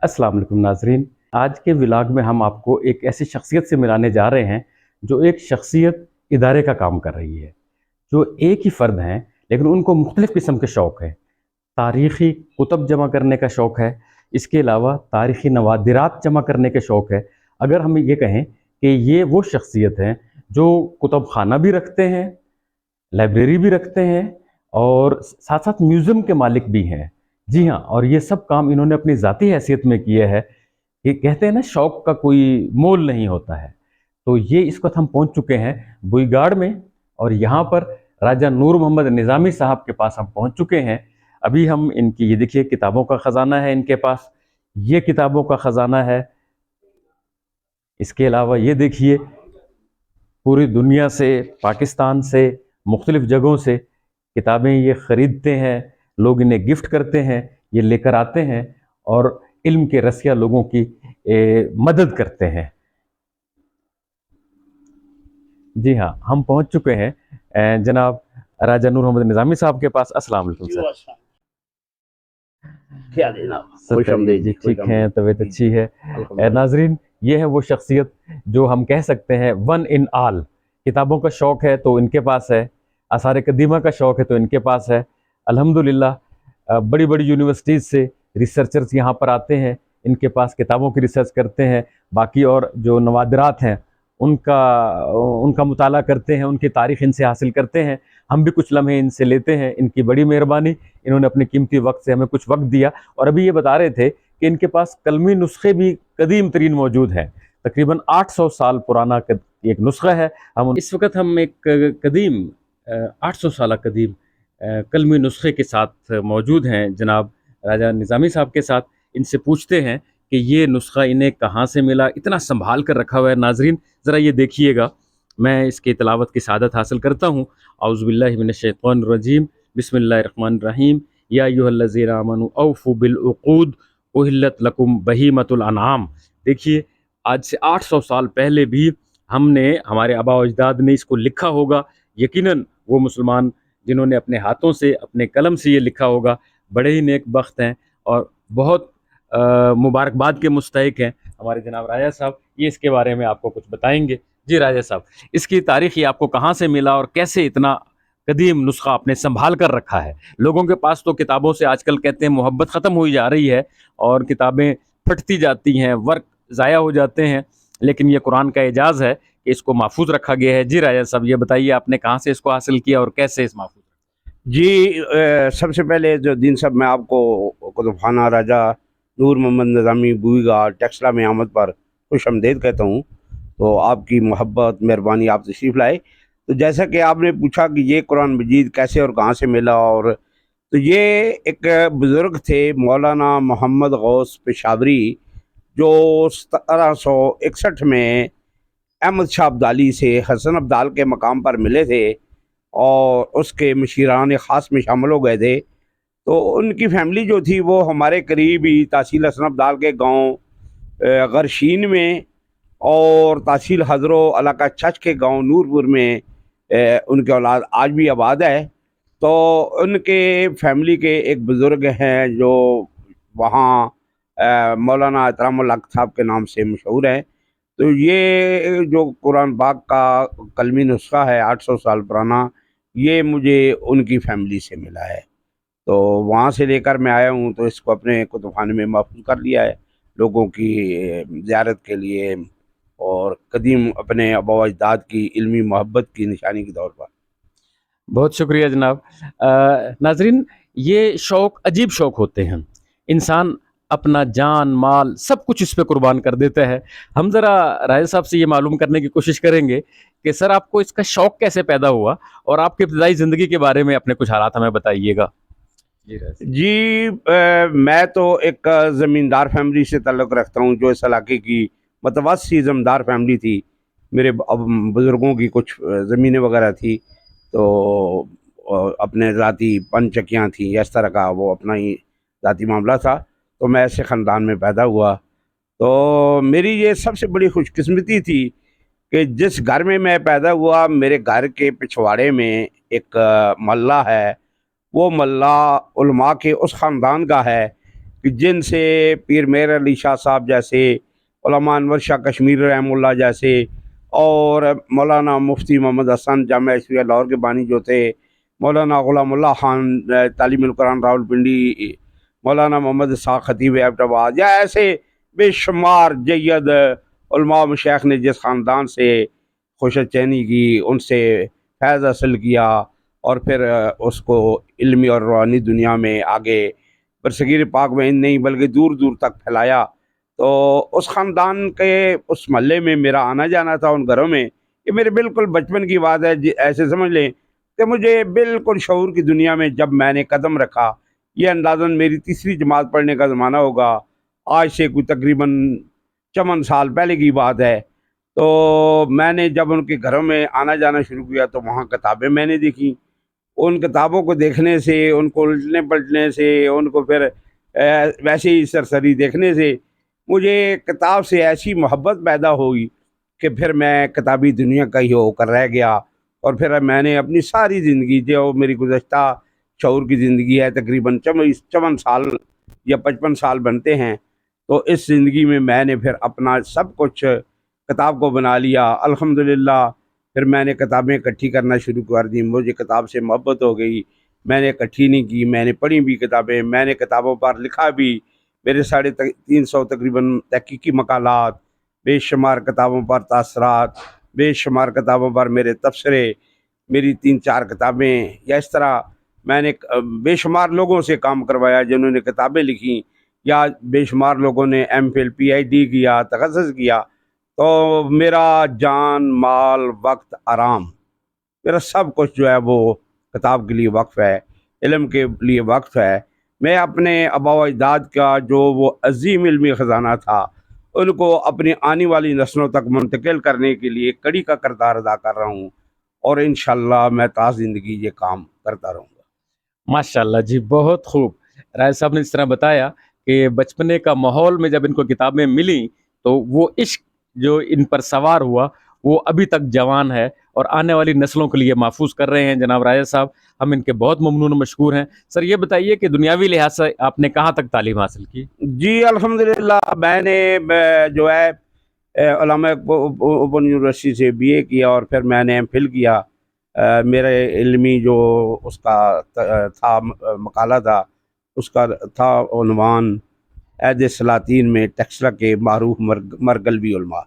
अस्सलाम वालेकुम नाजरीन। आज के व्लॉग में हम आपको एक ऐसी शख्सियत से मिलाने जा रहे हैं जो एक शख्सियत इदारे का काम कर रही है, जो एक ही फ़र्द हैं लेकिन उनको मुख्तलिफ़ किस्म के शौक़ हैं। तारीख़ी कुतब जमा करने का शौक़ है, इसके अलावा तारीख़ी नवादिरात जमा करने के शौक़ है। अगर हम ये कहें कि ये वो शख्सियत हैं जो कुतब खाना भी रखते हैं, लाइब्रेरी भी रखते हैं और साथ साथ म्यूज़ियम के मालिक भी हैं। जी हाँ, और ये सब काम इन्होंने अपनी ज़ाती हैसियत में किया है कि कहते हैं ना, शौक़ का कोई मोल नहीं होता है। तो ये इस वक्त हम पहुंच चुके हैं बुईगाड़ में, और यहाँ पर राजा नूर मोहम्मद निज़ामी साहब के पास हम पहुंच चुके हैं। अभी हम इनकी, ये देखिए, किताबों का ख़जाना है इनके पास, ये किताबों का ख़जाना है। इसके अलावा ये देखिए, पूरी दुनिया से, पाकिस्तान से, मुख्तलिफ़ जगहों से किताबें ये ख़रीदते हैं, लोग इन्हें गिफ्ट करते हैं, ये लेकर आते हैं और इल्म के रसिया लोगों की मदद करते हैं। जी हाँ, हम पहुंच चुके हैं जनाब राजा नूर मोहम्मद निज़ामी साहब के पास। अस्सलाम वालेकुम सर। क्या देना, जी ठीक हैं, तबीयत अच्छी है। नाजरीन, ये है वो शख्सियत जो हम कह सकते हैं वन इन आल। किताबों का शौक़ है तो इनके पास है, आसार कदीमा का शौक़ है तो इनके पास है। अल्हम्दुलिल्लाह बड़ी बड़ी यूनिवर्सिटीज़ से रिसर्चर्स यहाँ पर आते हैं, इनके पास किताबों की रिसर्च करते हैं, बाकी और जो नवादिरात हैं उनका मुताला करते हैं, उनकी तारीख़ इनसे हासिल करते हैं। हम भी कुछ लम्हे इनसे लेते हैं। इनकी बड़ी मेहरबानी, इन्होंने अपने कीमती वक्त से हमें कुछ वक्त दिया। और अभी ये बता रहे थे कि इनके पास कलमी नुस्खे भी कदीम तरीन मौजूद हैं, तकरीबन 800 साल पुराना एक नुस्खा है। इस वक्त हम एक कदीम 800 साल कदीम कलमी नुस्खे के साथ मौजूद हैं जनाब राजा निज़ामी साहब के साथ। इनसे पूछते हैं कि ये नुस्खा इन्हें कहाँ से मिला, इतना संभाल कर रखा हुआ है। नाजरीन ज़रा ये देखिएगा, मैं इसकी तिलावत की सआदत हासिल करता हूँ। औज़ु बिल्लाहि मिनश शैतानिर रजीम, बिस्मिल्लाहिर रहमानिर रहीम। या अय्युहल्लज़ीना आमनू औफ़ू बिल उक़ूद उहिल्लत लकुम बहीमतुल अनआम। देखिए, आज से 800 साल पहले भी हमारे आबा व अजदाद ने इसको लिखा होगा। यकीनन वो मुसलमान जिन्होंने अपने हाथों से, अपने कलम से ये लिखा होगा, बड़े ही नेक बख्त हैं और बहुत मुबारकबाद के मुस्तहिक हैं। हमारे जनाब राजा साहब ये इसके बारे में आपको कुछ बताएंगे। जी राजा साहब, इसकी तारीख़ आपको कहाँ से मिला और कैसे इतना कदीम नुस्खा आपने संभाल कर रखा है? लोगों के पास तो किताबों से आजकल कहते हैं मोहब्बत ख़त्म हुई जा रही है और किताबें फटती जाती हैं, वर्क ज़ाया हो जाते हैं, लेकिन ये कुरान का एजाज़ है कि इसको महफूज रखा गया है। जी राजा साहब, ये बताइए आपने कहाँ से इसको हासिल किया और कैसे इस महफूज? जी, सबसे पहले जो दिन सब मैं आपको कुतुबखाना राजा नूर मोहम्मद निज़ामी बुईगाड़ टेक्सला में आमद पर खुश आमदीद कहता हूँ। तो आपकी मोहब्बत, मेहरबानी, आप तशरीफ़ लाए। तो जैसा कि आपने पूछा कि ये कुरान मजीद कैसे और कहाँ से मिला, और तो ये एक बुज़ुर्ग थे मौलाना मोहम्मद गौस पेशावरी, जो 1761 में अहमद शाह अब्दाली से हसन अब्दाल के मकाम पर मिले थे और उसके मशीरान ख़ास में शामिल हो गए थे। तो उनकी फैमिली जो थी वो हमारे करीब ही तहसील हसन अब्दाल के गांव गरशीन में और तहसील हजरो इलाका चच के गांव नूरपुर में उनके औलाद आज भी आबाद है। तो उनके फैमिली के एक बुज़ुर्ग हैं जो वहाँ मौलाना एहतरामुल हक साहब के नाम से मशहूर हैं। तो ये जो कुरान पाक का कलमी नुस्खा है 800 साल पुराना, ये मुझे उनकी फैमिली से मिला है। तो वहाँ से लेकर मैं आया हूँ, तो इसको अपने कुतुबखाने में महफूज कर लिया है लोगों की ज़ियारत के लिए और कदीम अपने आबा अजदाद की इल्मी मोहब्बत की निशानी के तौर पर। बहुत शुक्रिया जनाब। नाजरीन, ये शौक़ अजीब शौक़ होते हैं, इंसान अपना जान माल सब कुछ इस पे कुर्बान कर देता है। हम ज़रा राजा साहब से ये मालूम करने की कोशिश करेंगे कि सर, आपको इसका शौक़ कैसे पैदा हुआ और आपकी इब्तदाई ज़िंदगी के बारे में अपने कुछ हालात हमें बताइएगा। जी, मैं तो एक ज़मींदार फैमिली से ताल्लुक़ रखता हूँ, जो इस इलाके की मतवस्सी ज़मींदार फैमिली थी। मेरे बुज़ुर्गों की कुछ ज़मीनें वगैरह थी, तो अपने ज़ाती पंचकियाँ थी, इस तरह का वो अपना ही ज़ाती मामला था। तो मैं ऐसे ख़ानदान में पैदा हुआ। तो मेरी ये सबसे बड़ी खुशकिस्मती थी कि जिस घर में मैं पैदा हुआ, मेरे घर के पिछवाड़े में एक मल्ला है। वो मल्ला उलमा के उस ख़ानदान का है کہ جن سے پیر میر علی شاہ صاحب جیسے، علامہ انور شاہ کشمیر رحمہ اللہ جیسے، اور مولانا مفتی محمد حسن جامعہ اسلامیہ لاہور کے بانی جو تھے، مولانا غلام اللہ خان تعلیم القرآن راولپنڈی، مولانا محمد اسحاق خطیب ایبٹ آباد، یا ایسے بے شمار جید علماء مشائخ نے جس خاندان سے خوشت چینی کی، ان سے فیض حاصل کیا، اور پھر اس کو علمی اور روحانی دنیا میں آگے برصغیر پاک میں نہیں بلکہ دور دور تک پھیلایا۔ تو اس خاندان کے اس محلے میں میرا آنا جانا تھا، ان گھروں میں، یہ میرے بالکل بچپن کی بات ہے، ایسے سمجھ لیں کہ مجھے بالکل شعور کی دنیا میں جب میں نے قدم رکھا، یہ اندازاً میری تیسری جماعت پڑھنے کا زمانہ ہوگا، آج سے کوئی تقریباً 54 سال پہلے کی بات ہے۔ تو میں نے جب ان کے گھروں میں آنا جانا شروع کیا تو وہاں کتابیں میں نے دیکھی، ان کتابوں کو دیکھنے سے، ان کو الٹنے پلٹنے سے، ان کو پھر ویسے ہی سرسری دیکھنے سے مجھے کتاب سے ایسی محبت پیدا ہوئی کہ پھر میں کتابی دنیا کا ہی ہو کر رہ گیا، اور پھر میں نے اپنی ساری زندگی، جو میری گزشتہ شعور کی زندگی ہے، تقریباً 54 سال یا 55 سال بنتے ہیں، تو اس زندگی میں نے پھر اپنا سب کچھ کتاب کو بنا لیا الحمدللہ۔ پھر میں نے کتابیں اکٹھی کرنا شروع کر دی، مجھے کتاب سے محبت ہو گئی، میں نے اکٹھی نہیں کی، میں نے پڑھی بھی کتابیں، میں نے کتابوں پر لکھا بھی، میرے 350 تقریباً تحقیقی مقالات، بے شمار کتابوں پر تاثرات، بے شمار کتابوں پر میرے تبصرے، میری 3-4 کتابیں، یا اس طرح میں نے بے شمار لوگوں سے کام کروایا جنہوں نے کتابیں لکھی، یا بے شمار لوگوں نے M phil P H D کیا، تخصص کیا۔ تو میرا جان، مال، وقت، آرام، میرا سب کچھ جو ہے وہ کتاب کے لیے وقف ہے، علم کے لیے وقف ہے۔ میں اپنے آباء و اجداد کا جو وہ عظیم علمی خزانہ تھا، ان کو اپنی آنے والی نسلوں تک منتقل کرنے کے لیے کڑی کا کردار ادا کر رہا ہوں، اور انشاءاللہ میں تا زندگی یہ کام کرتا رہوں گا۔ ماشاءاللہ جی، بہت خوب۔ رائے صاحب نے اس طرح بتایا کہ بچپنے کا ماحول میں جب ان کو کتابیں ملیں تو وہ عشق جو ان پر سوار ہوا وہ ابھی تک جوان ہے اور آنے والی نسلوں کے لیے محفوظ کر رہے ہیں۔ جناب رائے صاحب، ہم ان کے بہت ممنون و مشکور ہیں۔ سر یہ بتائیے کہ دنیاوی لحاظ سے آپ نے کہاں تک تعلیم حاصل کی؟ جی الحمدللہ، میں نے جو ہے علامہ اوپن یونیورسٹی سے بی اے کیا، اور پھر میں نے ایم فل کیا۔ میرے علمی جو اس کا تھا مقالہ تھا، اس کا تھا عنوان عہد سلاطین میں ٹیکسلا کے معروف مرگلوی علماء۔